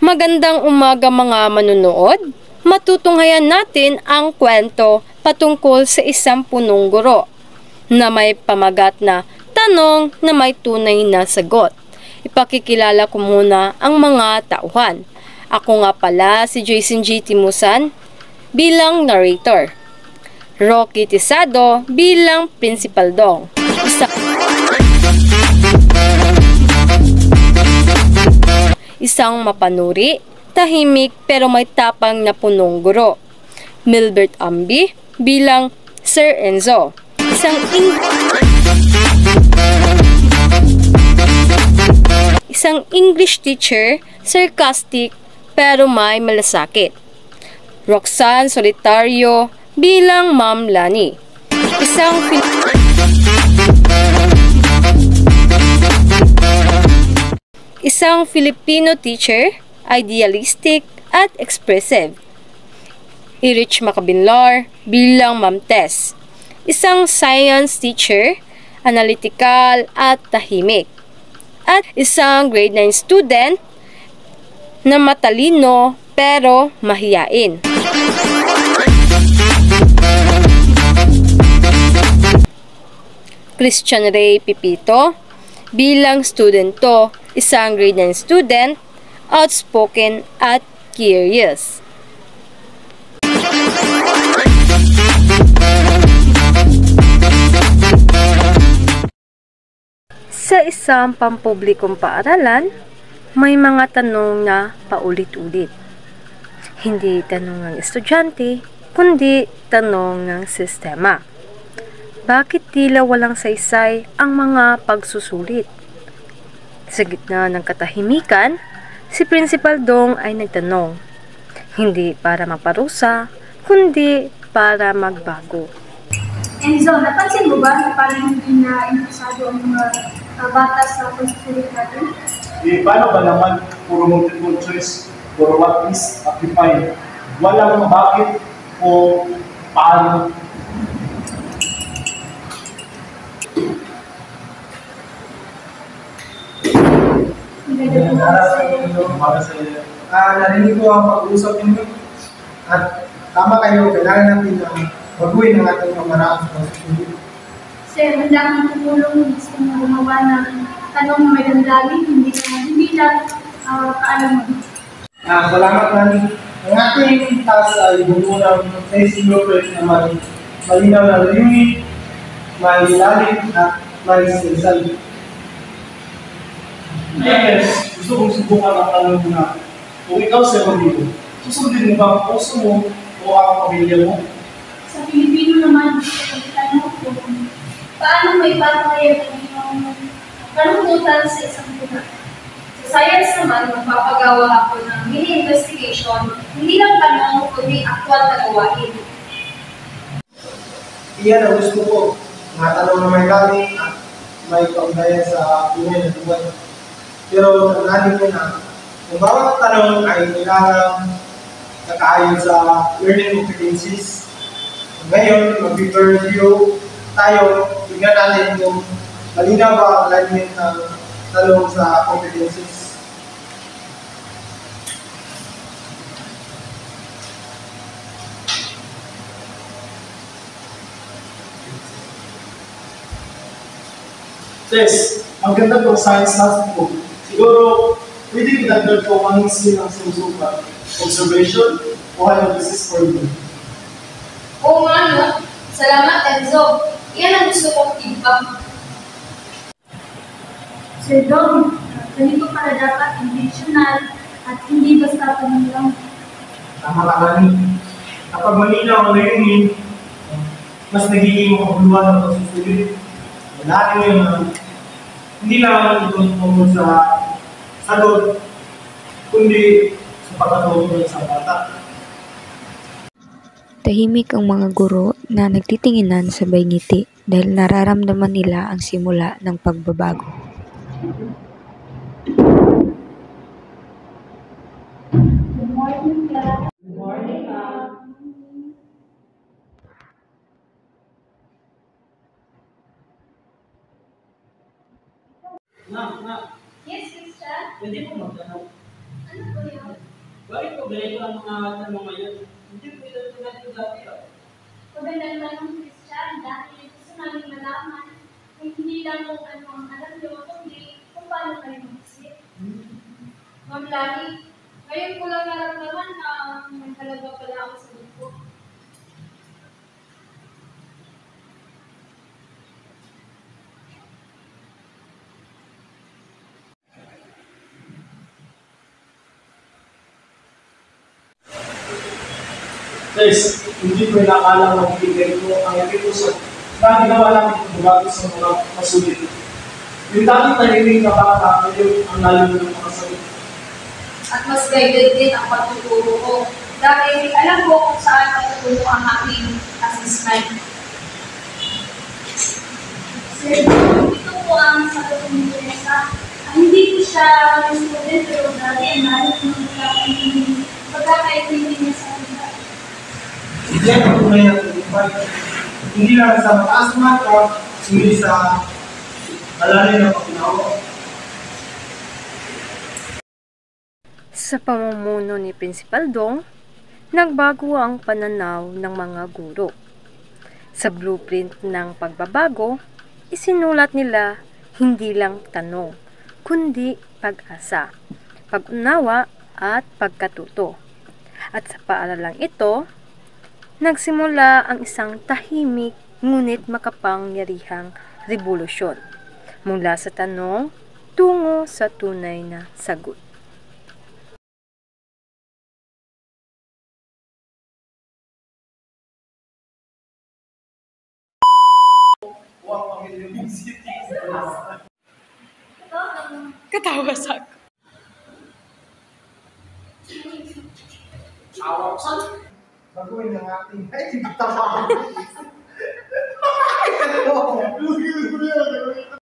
Magandang umaga mga manunood. Matutunghayan natin ang kwento patungkol sa isang punong guro na may pamagat na tanong na may tunay na sagot. Ipakikilala ko muna ang mga tauhan. Ako nga pala si Jason G. Timusan bilang narrator. Rocky Tisado bilang Principal Dong. Isang mapanuri, tahimik pero may tapang na punong guro. Milbert Ambi bilang Sir Enzo. Isang English teacher, sarcastic pero may malasakit. Roxanne Solitario bilang Ma'am Lani. Isang Filipino teacher, idealistic at expressive. Erich Macabinlar bilang Ma'am Tess. Isang science teacher, analytical at tahimik. At isang grade 9 student na matalino pero mahiyain. Christian Ray Pipito bilang student to, isang grade 9 student, outspoken at curious. Sa isang pampublikong paaralan, may mga tanong na paulit-ulit. Hindi tanong ng estudyante, kundi tanong ng sistema. Bakit tila walang saysay ang mga pagsusulit? Sa gitna ng katahimikan, si Principal Dong ay nagtanong. Hindi para maparusa, kundi para magbago. Enzo, napansin mo ba na parang hindi na interesado ang mga bata sa pagsusulit natin? Paano ba naman puro multiple choice, puro what is occupied? Walang bakit o paano. Narinig ko ang pag-uusap ninyo at tama kayo, kailangan natin na baguhin ang ating pamaraan sa pagsusulit. Sir, handa kang tumulong, gusto mo gumawa ng tanong na may damdamin, hindi lang kaalaman. Salamat namin. Ang ating task ay buo ng facing blueprint na may malinaw na limit, may lalim at may sensal. Yes, gusto kong subukan ang tanong na kung ikaw si Rodrigo, susundin mo ba ang puso mo o ang pamilya mo? Sa Pilipino naman, tanong ko, paano may patayan ang iyong kalungkutan sa isang lugar? Sa science naman, magpapagawa ako ng mini-investigation, hindi lang tanong, kundi aktwal na gawain. Iyan ang gusto ko, mga tanong na may lalim at may kaugnayan sa tunay na buhay. Pero nananin ko na, kung bawat tanong ay kailangan nakaayon sa learning competencies. Ngayon, mag-review tayo, tignan natin yung malinaw ba ang alignment ng tanong sa competencies. Yes, ang ganda po science natin po. Siguro, pwede idagdag po ang skill ng sinusukat. Observation o hypothesis for you. Oo nga, no? Salamat, Enzo. Iyan ang gusto kong feedback. Sir Dong, ganito pala dapat intentional at hindi basta tanong lang. Tama ka namin. Kapag malinaw ang learning, mas nagiging makabuluhan ang pagsusulit. Wala yung hindi lang ito tungkol sa sagot, kundi sa pagkatulong sa bata. Tahimik ang mga guro na nagtitinginan sabay ngiti dahil nararamdaman nila ang simula ng pagbabago. Good morning, class. Good morning, Na. Yes, Christian? Pwede po magtanong. Ano Bakit po ganito ang mga tanong ngayon? Hindi po ito tulad ko dati. Magandang tanong, Christian, dahil gusto namin malaman kung hindi lang kung ano ang alam nyo, kundi kung paano kayo mag-isip. Ma'am Lani, ngayon ko lang naramdaman na may halaga pala ako sa grupo. Guys, hindi ko inakala magbibigay ko ang episode na ginawa namin bago sa mga masulit. Yung dati tahimik na bata, ngayon ang lalim ng mga salit. At mas guided din ang pagtuturo ko. Dahil alam ko kung saan patutungo ang aking assessment. Sir, ito po ang sagot ng Teresa. Hindi ko siya student, pero dati ang lalim ng pagkakaintindi niya sa akin. Hindi ang tunay na tagumpay. Hindi lang sa mataas na mata, hindi sa malalim na pagkinawa. Sa pamumuno ni Principal Dong, nagbago ang pananaw ng mga guro. Sa blueprint ng pagbabago, isinulat nila hindi lang tanong, kundi pag-asa, pag-unawa at pagkatuto. At sa paaralang ito, nagsimula ang isang tahimik ngunit makapangyarihang revolusyon mula sa tanong tungo sa tunay na sagot. Huwag pamilya ng city. Katawa sa ako. Awak sa Baguhin ng ating, ay, hindi tama.